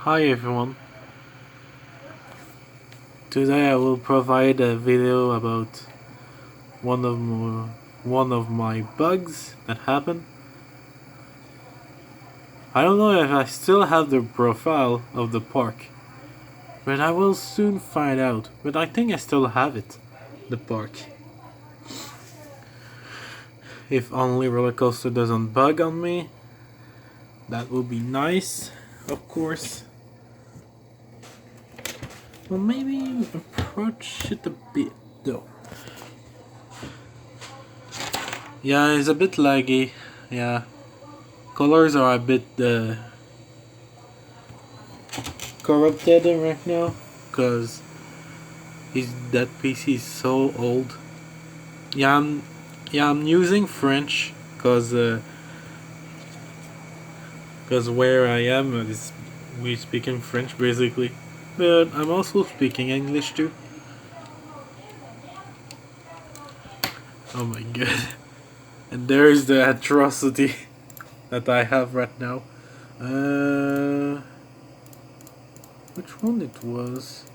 Hi everyone. Today I will provide a video about one of my, one of my bugs that happened. I don't know if I still have the profile of the park, but I will soon find out. But I think I still have it, the park. If only roller coaster doesn't bug on me, that would be nice, of course. Well, maybe approach it a bit though. Yeah, it's a bit laggy. Yeah, colors are a bit corrupted right now because that PC is so old. Yeah, I'm using French cause where I am is we speaking French basically, but I'm also speaking English too. Oh my god! And there is the atrocity that I have right now. Uh, which one it was?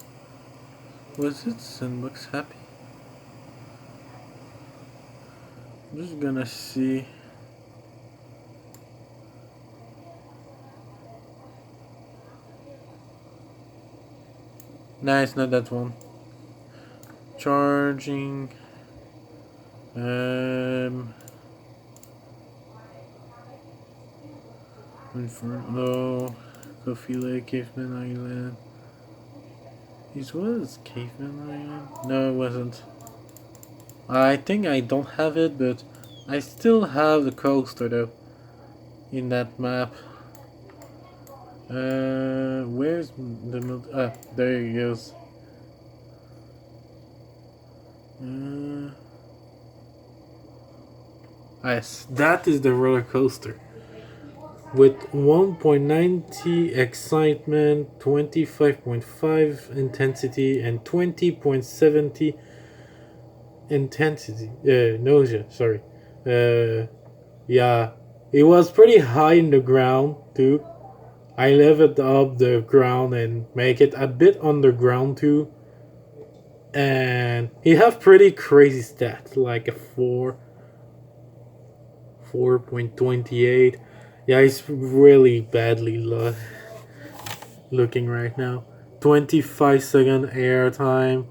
Was it Sandbox Happy? I'm just gonna see. Nah, it's not that one. Charging. Inferno. Coffee Lake, Caveman Island. This was Caveman Island? No, it wasn't. I think I don't have it, but I still have the coaster though. In that map. Where's the ah, there he goes. Yes, that is the roller coaster. With 1.90 excitement, 25.5 intensity, and 20.70 intensity. Nausea, sorry. Yeah, it was pretty high in the ground too. I leveled up the ground and make it a bit underground too. And he have pretty crazy stats, like a 4.28. Yeah, he's really badly looking right now. 25-second air time.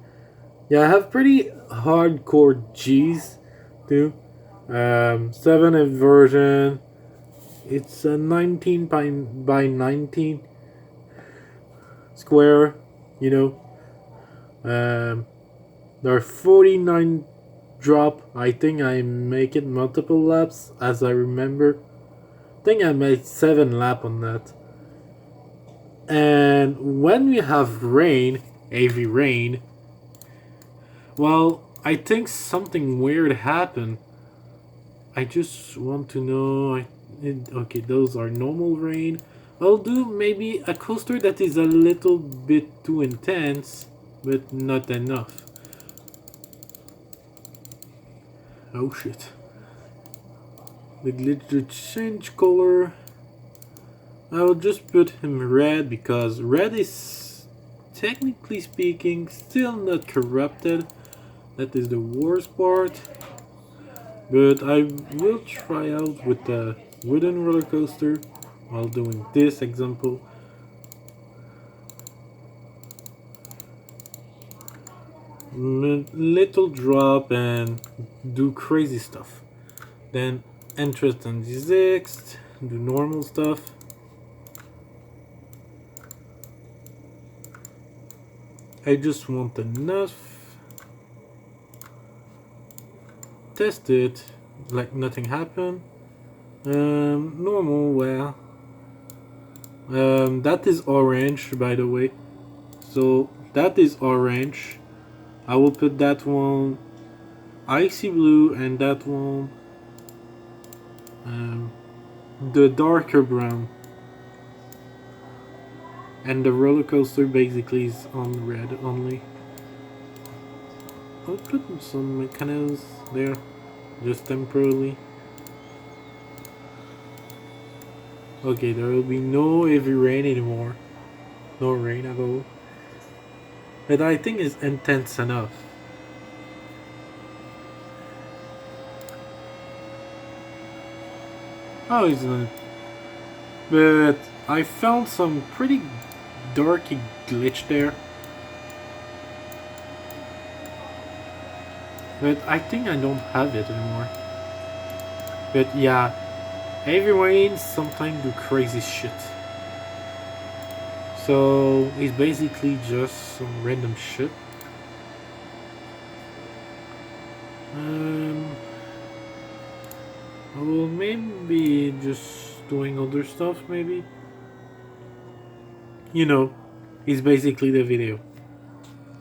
Yeah, I have pretty hardcore G's too. 7 inversion. It's a 19 by 19 square, you know. There are 49 drop. I think I make it multiple laps as I remember. I think I made 7 lap on that. And when we have rain, heavy rain, well, I think something weird happened. I just want to know. Okay, those are normal rain. I'll do maybe a coaster that is a little bit too intense, but not enough. Oh shit. The glitch to change color. I'll just put him red because red is, technically speaking, still not corrupted. That is the worst part. But I will try out with the wooden roller coaster while doing this example. Little drop and do crazy stuff. Then interest and d6, do normal stuff. I just want enough. Test it, like nothing happened. Normal, well. That is orange, by the way. So that is orange. I will put that one icy blue and that one the darker brown. And the roller coaster basically is on red only. I'll put some mechanisms there, just temporarily. Okay, there will be no heavy rain anymore. no rain at all. But I think it's intense enough. Oh, isn't it? But I found some pretty dorky glitch there. But I think I don't have it anymore. But yeah, heavy rain sometimes do crazy shit. So it's basically just some random shit. Well, maybe just doing other stuff, maybe. You know, it's basically the video.